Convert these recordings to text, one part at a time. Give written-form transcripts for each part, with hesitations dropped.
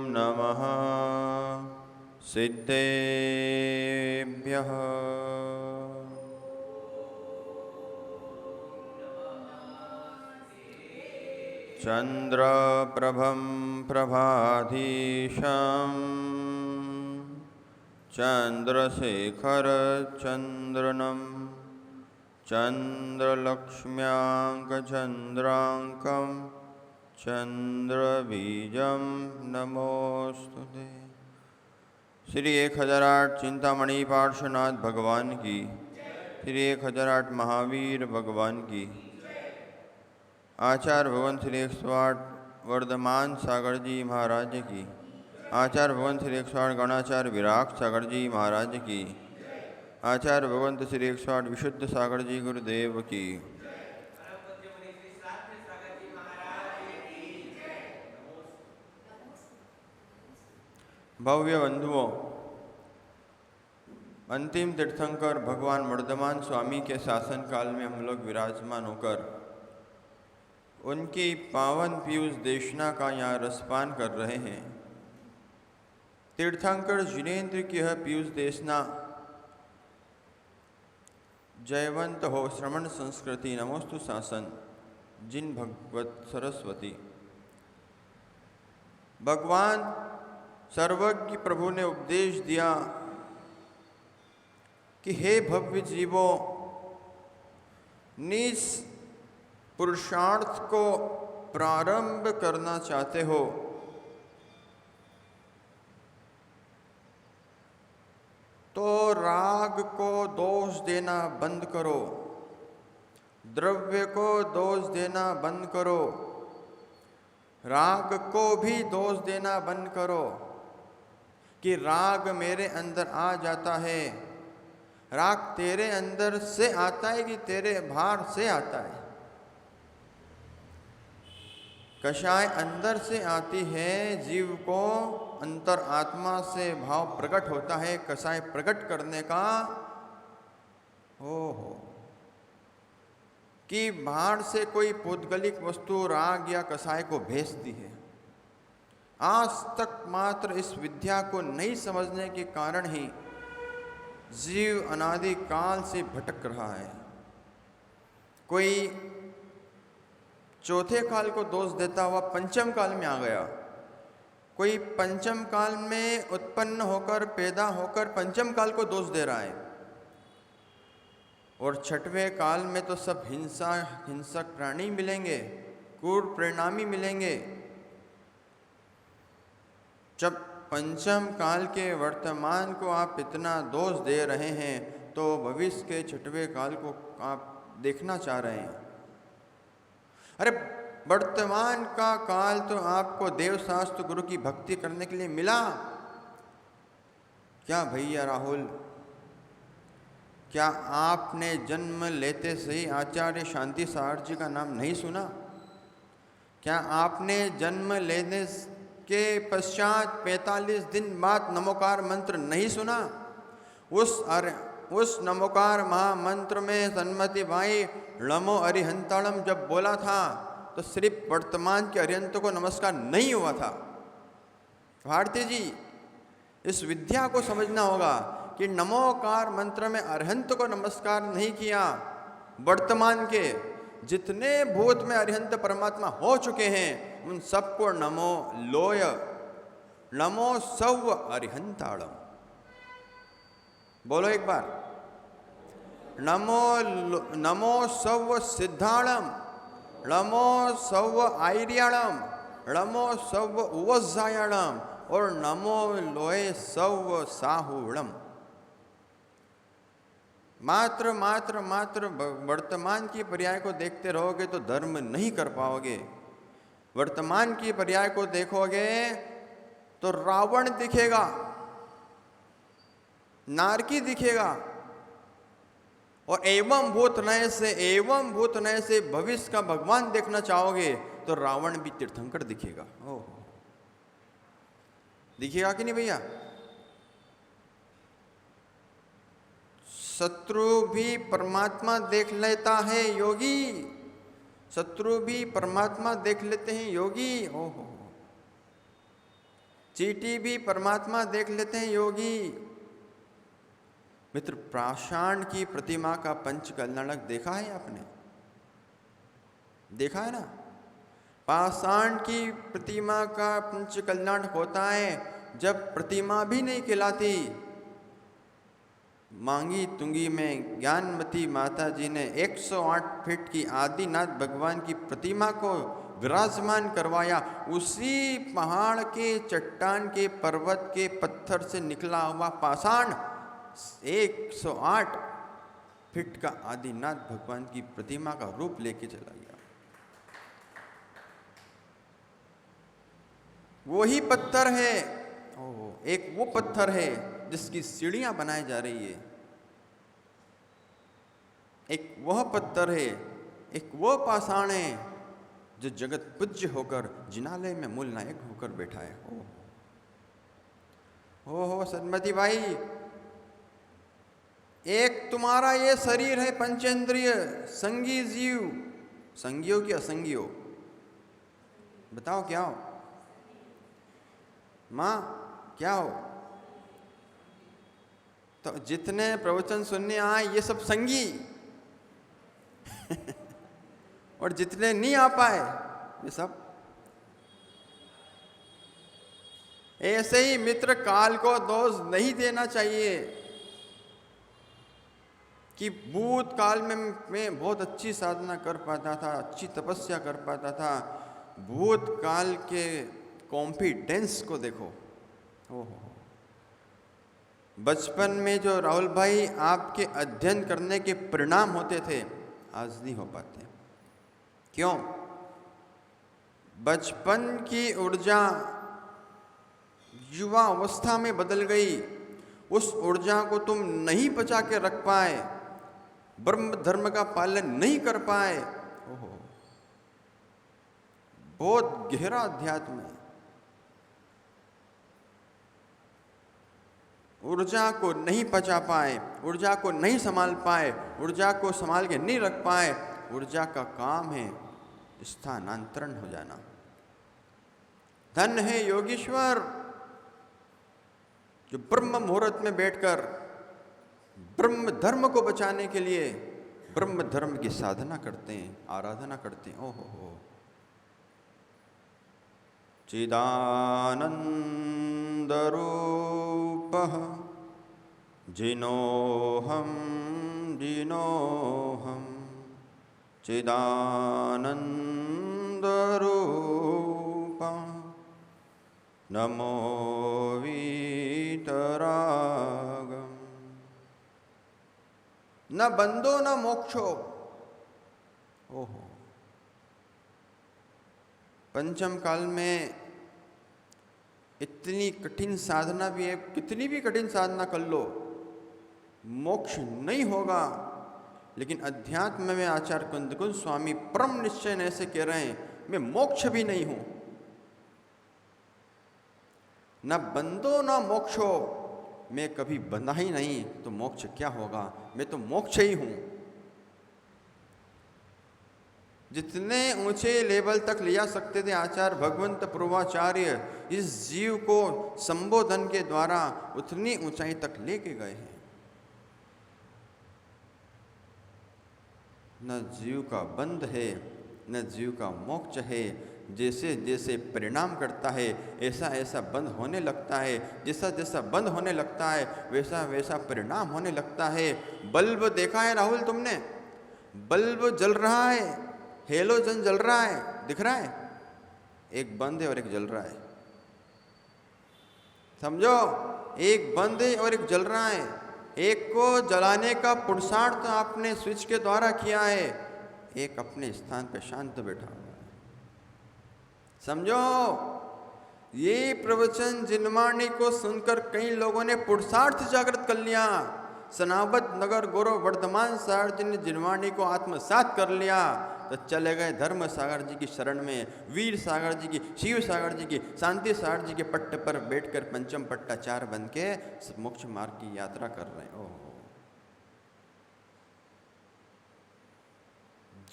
नमः सिद्धेभ्यः। चन्द्रप्रभं प्रभाधीशं चन्द्रशेखरचन्द्रनं चन्द्रलक्ष्म्याङ्कचन्द्राङ्कं चन्द्रबीजं नमोस्तुते। श्री 1008 चिंतामणि पार्श्वनाथ भगवान की, श्री 1008 महावीर भगवान की, आचार्य भगवान श्री 108 वर्धमान सागर जी महाराज की, आचार्य भगवान श्री 108 गणाचार्य विराट सागर जी महाराज की, आचार्य भगवंत श्री 108 विशुद्ध सागर जी गुरुदेव की। भव्य बंधुओं, अंतिम तीर्थंकर भगवान वर्धमान स्वामी के शासन काल में हम लोग विराजमान होकर उनकी पावन पीयूष देशना का यहाँ रसपान कर रहे हैं। तीर्थंकर जिनेन्द्र की यह पीयूष देशना जयवंत हो श्रवण संस्कृति नमोस्तु शासन जिन भगवत सरस्वती। भगवान सर्वज्ञ प्रभु ने उपदेश दिया कि हे भव्य जीवों, निज पुरुषार्थ को प्रारंभ करना चाहते हो तो राग को दोष देना बंद करो, द्रव्य को दोष देना बंद करो, राग को भी दोष देना बंद करो कि राग मेरे अंदर आ जाता है। राग तेरे अंदर से आता है कि तेरे बाहर से आता है? कषाय अंदर से आती है, जीव को अंतर आत्मा से भाव प्रकट होता है। कषाय प्रकट करने का हो कि बाहर से कोई पौद्गलिक वस्तु राग या कषाय को भेजती है। आज तक मात्र इस विद्या को नहीं समझने के कारण ही जीव अनादि काल से भटक रहा है। कोई चौथे काल को दोष देता हुआ पंचम काल में आ गया, कोई पंचम काल में उत्पन्न होकर पैदा होकर पंचम काल को दोष दे रहा है, और छठवें काल में तो सब हिंसक प्राणी मिलेंगे, क्रूर परिणामी मिलेंगे। जब पंचम काल के वर्तमान को आप इतना दोष दे रहे हैं तो भविष्य के छठवें काल को आप देखना चाह रहे हैं। अरे वर्तमान का काल तो आपको देवशास्त्र गुरु की भक्ति करने के लिए मिला क्या भैया राहुल? क्या आपने जन्म लेते से ही आचार्य शांति सागर जी का नाम नहीं सुना? क्या आपने जन्म लेने के पश्चात 45 दिन बाद नमोकार मंत्र नहीं सुना? उस नमोकार महामंत्र में सन्मति भाई लमो अरिहंताड़म जब बोला था तो सिर्फ वर्तमान के अरिहंत को नमस्कार नहीं हुआ था। भारती जी, इस विद्या को समझना होगा कि नमोकार मंत्र में अरिहंत को नमस्कार नहीं किया, वर्तमान के जितने भूत में अरिहंत परमात्मा हो चुके हैं उन सबको नमो लोय नमो सव अरिहंताड़म बोलो एक बार। नमो सव सिद्धाणम, नमो सव आर्याणम, नमो सव उवज्जायाणम और नमो लोय सव साहुणम। मात्र मात्र मात्र वर्तमान की पर्याय को देखते रहोगे तो धर्म नहीं कर पाओगे। वर्तमान की पर्याय को देखोगे तो रावण दिखेगा, नारकी दिखेगा, और एवं भूत नए से भविष्य का भगवान देखना चाहोगे तो रावण भी तीर्थंकर दिखेगा। ओह, दिखेगा कि नहीं भैया? शत्रु भी परमात्मा देख लेता है योगी, शत्रु भी परमात्मा देख लेते हैं योगी। ओहो, चींटी भी परमात्मा देख लेते हैं योगी। मित्र, पाषाण की प्रतिमा का पंच कल्याणक देखा है आपने? देखा है ना? पाषाण की प्रतिमा का पंच कल्याणक होता है जब प्रतिमा भी नहीं कहलाती। मांगी तुंगी में ज्ञानमती माता जी ने 108 फीट की आदिनाथ भगवान की प्रतिमा को विराजमान करवाया। उसी पहाड़ के चट्टान के पर्वत के पत्थर से निकला हुआ पाषाण 108 फीट का आदिनाथ भगवान की प्रतिमा का रूप लेके चला गया। वही पत्थर है, एक वो पत्थर है जिसकी सीढ़ियां बनाई जा रही है। एक वह पत्थर है, एक वो पाषाण है जो जगत पूज्य होकर जिनालय में मूल नायक होकर बैठा है। हो सन्मति भाई, एक तुम्हारा ये शरीर है पंचेंद्रिय, संगी जीव। संगी हो कि असंगी हो? बताओ क्या हो? मां क्या हो? तो जितने प्रवचन सुनने आए ये सब संगी और जितने नहीं आ पाए ये सब ऐसे ही। मित्र, काल को दोष नहीं देना चाहिए कि भूत काल में मैं बहुत अच्छी साधना कर पाता था, अच्छी तपस्या कर पाता था। भूत काल के कॉन्फिडेंस को देखो। ओहो, बचपन में जो राहुल भाई आपके अध्ययन करने के परिणाम होते थे आज नहीं हो पाते। क्यों? बचपन की ऊर्जा युवा अवस्था में बदल गई। उस ऊर्जा को तुम नहीं बचा के रख पाए, ब्रह्म धर्म का पालन नहीं कर पाए। ओहो, बहुत गहरा अध्यात्म है। ऊर्जा को नहीं बचा पाए, ऊर्जा को नहीं संभाल पाए, ऊर्जा को संभाल के नहीं रख पाए। ऊर्जा का काम है स्थानांतरण हो जाना। धन है योगीश्वर जो ब्रह्म मुहूर्त में बैठकर ब्रह्म धर्म को बचाने के लिए ब्रह्म धर्म की साधना करते हैं, आराधना करते हैं। ओहो हो, चिदानंद रूपः जिनोहम जिनोहम, चिदानंद रूपः नमो वीतरागम। न बंधो न मोक्षो। ओहो, पंचम काल में इतनी कठिन साधना भी है, कितनी भी कठिन साधना कर लो मोक्ष नहीं होगा। लेकिन अध्यात्म में आचार्य कुंदकुंज स्वामी परम निश्चय ऐसे कह रहे हैं, मैं मोक्ष भी नहीं हूं। न बंधो न मोक्षो, मैं कभी बंधा ही नहीं तो मोक्ष क्या होगा? मैं तो मोक्ष ही हूं। जितने ऊंचे लेवल तक ले जा सकते थे आचार्य भगवंत पूर्वाचार्य इस जीव को संबोधन के द्वारा उतनी ऊंचाई तक लेके गए हैं। न जीव का बंध है न जीव का मोक्ष है। जैसे जैसे परिणाम करता है ऐसा ऐसा बंध होने लगता है, जैसा जैसा बंध होने लगता है वैसा वैसा परिणाम होने लगता है। बल्ब देखा है राहुल तुमने? बल्ब जल रहा है, हेलोजन जल रहा है, दिख रहा है? एक बंद है और एक जल रहा है। समझो, एक बंद है और एक जल रहा है। एक को जलाने का पुरुषार्थ आपने स्विच के द्वारा किया है, एक अपने स्थान पर शांत बैठा हुआ है। समझो, ये प्रवचन जिनवाणी को सुनकर कई लोगों ने पुरुषार्थ जागृत कर लिया। सनावत नगर गौरव वर्धमान सागर जी ने जिनवाणी को आत्मसात कर लिया तो चले गए धर्म सागर जी की शरण में, वीर सागर जी की, शिव सागर जी की, शांति सागर जी के पट्ट पर बैठकर पंचम पट्टाचार बन के मोक्ष मार्ग की यात्रा कर रहे हैं। ओह,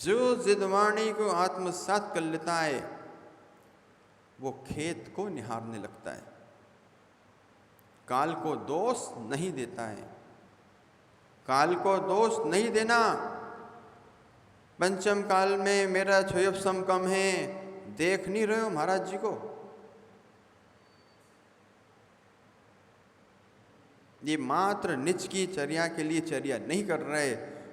जो जिनवाणी को आत्मसात कर लेता है वो खेत को निहारने लगता है। काल को दोष नहीं देता है, काल को दोष नहीं देना। पंचम काल में मेरा क्षोभ सम कम है, देख नहीं रहे हो महाराज जी को? ये मात्र निज की चर्या के लिए चर्या नहीं कर रहे,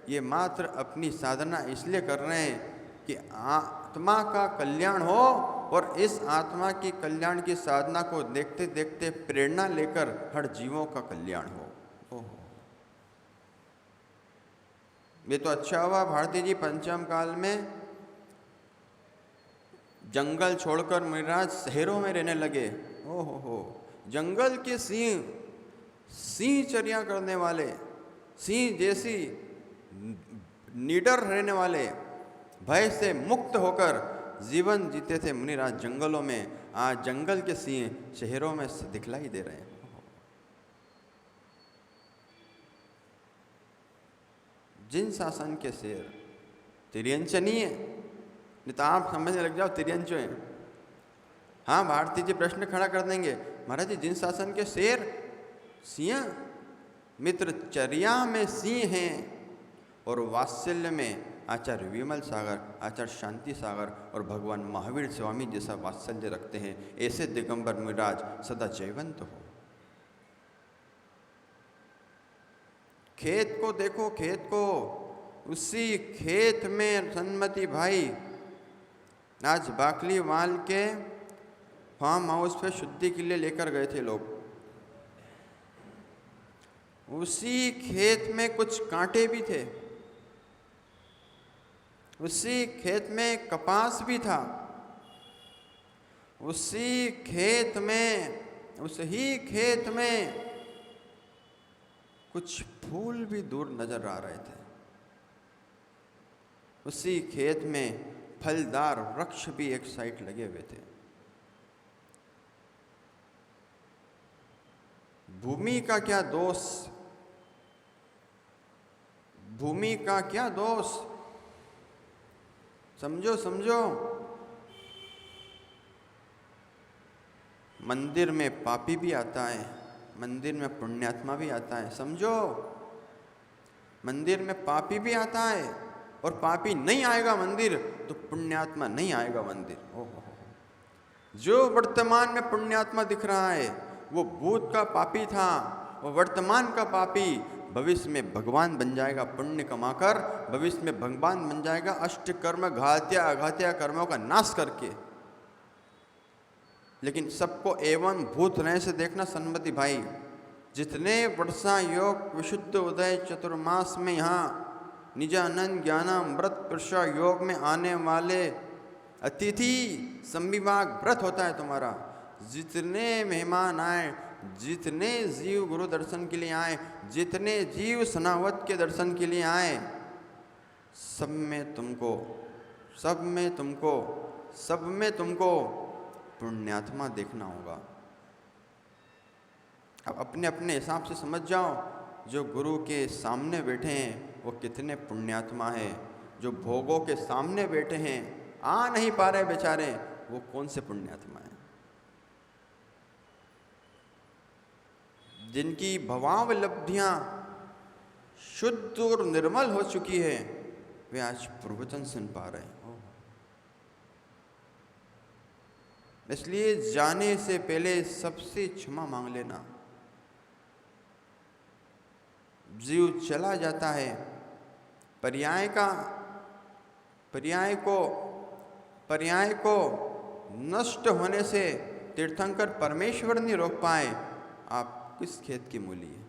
ये मात्र अपनी साधना इसलिए कर रहे हैं कि आत्मा का कल्याण हो, और इस आत्मा की कल्याण की साधना को देखते देखते प्रेरणा लेकर हर जीवों का कल्याण हो। ओहो, ये तो अच्छा हुआ भारती जी पंचम काल में जंगल छोड़कर मुनिराज शहरों में रहने लगे। ओहो हो, जंगल के सिंह, सिंह चर्या करने वाले, सिंह जैसी निडर रहने वाले, भय से मुक्त होकर जीवन जीते थे मुनिराज जंगलों में। आज जंगल के सिंह शहरों में दिखलाई दे रहे हैं। जिन शासन के शेर तिर्यंच नहीं है, नहीं तो आप समझने लग जाओ तिर्यंचो हैं। हाँ, भारती जी प्रश्न खड़ा कर देंगे, महाराज जी जिन शासन के शेर सिंह, मित्र चर्या में सिंह हैं और वात्सल्य में आचार्य विमल सागर, आचार्य शांति सागर और भगवान महावीर स्वामी जैसा वात्सल्य रखते हैं। ऐसे दिगंबर मुनिराज सदा जयवंत हो। खेत को देखो, खेत को, उसी खेत में सन्मति भाई आज बाकली वाल के फार्म हाउस पे शुद्धि के लिए लेकर गए थे लोग। उसी खेत में कुछ कांटे भी थे, उसी खेत में कपास भी था, उसी खेत में कुछ फूल भी दूर नजर आ रहे थे। उसी खेत में फलदार वृक्ष भी एक साइड लगे हुए थे। भूमि का क्या दोष, भूमि का क्या दोष, समझो समझो। मंदिर में पापी भी आता है, मंदिर में पुण्यात्मा भी आता है, समझो। मंदिर में पापी भी आता है, और पापी नहीं आएगा मंदिर तो पुण्यात्मा नहीं आएगा मंदिर। ओहो, जो वर्तमान में पुण्यात्मा दिख रहा है वो भूत का पापी था, वो वर्तमान का पापी भविष्य में भगवान बन जाएगा। पुण्य कमाकर भविष्य में भगवान बन जाएगा, अष्ट कर्म घात्य अघात्य कर्मों का नाश करके। लेकिन सबको एवं भूत रहने से देखना सन्मति भाई, जितने वर्षा योग विशुद्ध उदय चतुर्मास में यहाँ निजानंद ज्ञानामृत प्रशा योग में आने वाले अतिथि संविभाग व्रत होता है तुम्हारा। जितने मेहमान आए, जितने जीव गुरु दर्शन के लिए आए, जितने जीव सनावत के दर्शन के लिए आए, सब में तुमको पुण्यात्मा देखना होगा। अब अपने अपने हिसाब से समझ जाओ, जो गुरु के सामने बैठे हैं वो कितने पुण्यात्मा हैं, जो भोगों के सामने बैठे हैं आ नहीं पा रहे बेचारे, वो कौन से पुण्यात्मा हैं। जिनकी भवावलब्धियां शुद्ध और निर्मल हो चुकी है, वे आज प्रवचन सुन पा रहे हैं। इसलिए जाने से पहले सबसे क्षमा मांग लेना। जीव चला जाता है, पर्याय को नष्ट होने से तीर्थंकर परमेश्वर नहीं रोक पाए। आप किस खेत की मूली है?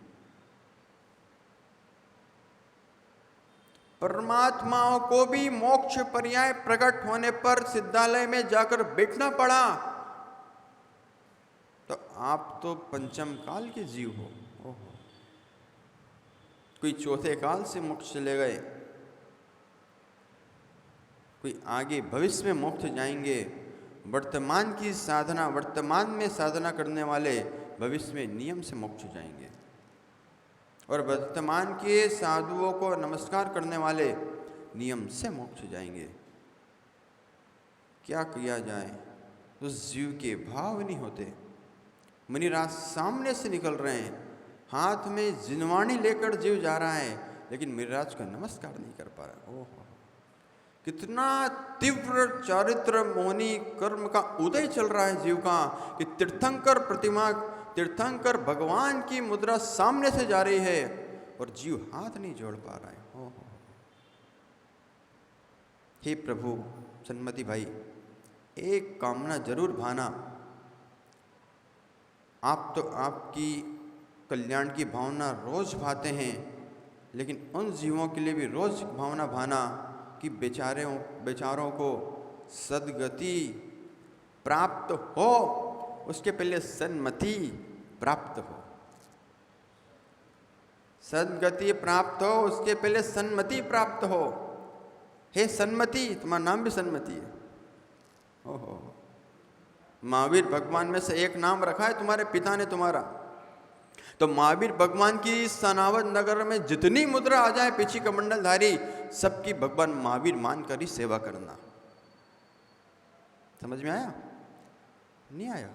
परमात्माओं को भी मोक्ष पर्याय प्रकट होने पर सिद्धालय में जाकर बैठना पड़ा, तो आप तो पंचम काल के जीव हो। ओहो, कोई चौथे काल से मोक्ष चले गए, कोई आगे भविष्य में मोक्ष जाएंगे। वर्तमान में साधना करने वाले भविष्य में नियम से मोक्ष जाएंगे, और वर्तमान के साधुओं को नमस्कार करने वाले नियम से मोक्ष जाएंगे। क्या किया जाए, उस जीव के भाव नहीं होते। मुनिराज सामने से निकल रहे हैं, हाथ में जिनवाणी लेकर जीव जा रहा है, लेकिन मुनिराज को नमस्कार नहीं कर पा रहा। ओह, कितना तीव्र चारित्र मोहनी कर्म का उदय चल रहा है जीव का, कि तीर्थंकर प्रतिमा, तीर्थंकर भगवान की मुद्रा सामने से जा रही है और जीव हाथ नहीं जोड़ पा रहा है। ओह, हे प्रभु सन्मति भाई, एक कामना जरूर भाना। आप तो आपकी कल्याण की भावना रोज भाते हैं, लेकिन उन जीवों के लिए भी रोज भावना भाना कि बेचारों को सद्गति प्राप्त हो, उसके पहले सन्मति प्राप्त हो। सद्गति प्राप्त हो, उसके पहले सन्मति प्राप्त हो। हे सन्मति, तुम्हारा नाम भी सन्मति है। ओहो, महावीर भगवान में से एक नाम रखा है तुम्हारे पिता ने तुम्हारा। तो महावीर भगवान की सनावद नगर में जितनी मुद्रा आ जाए पीछे कमंडलधारी, सबकी भगवान महावीर मानकर ही सेवा करना। समझ में आया? नहीं आया?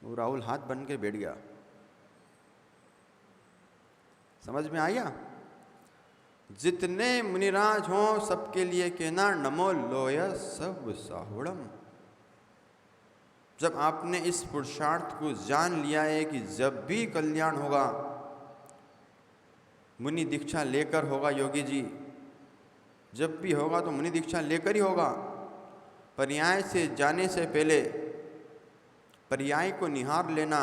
वो राहुल हाथ बन के बैठ गया। समझ में आया? जितने मुनिराज हों सबके लिए कहना नमो लोय सब साहुड़म। जब आपने इस पुरुषार्थ को जान लिया है कि जब भी कल्याण होगा मुनि दीक्षा लेकर होगा, योगी जी जब भी होगा तो मुनि दीक्षा लेकर ही होगा। पर्याय से जाने से पहले पर्याय को निहार लेना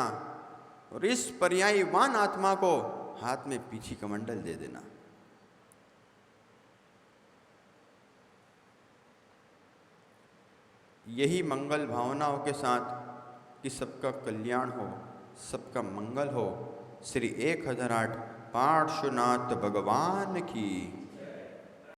और इस पर्यायवान आत्मा को हाथ में पीछी कमंडल दे देना। यही मंगल भावनाओं के साथ कि सबका कल्याण हो, सबका मंगल हो। श्री 1008 पार्श्वनाथ भगवान की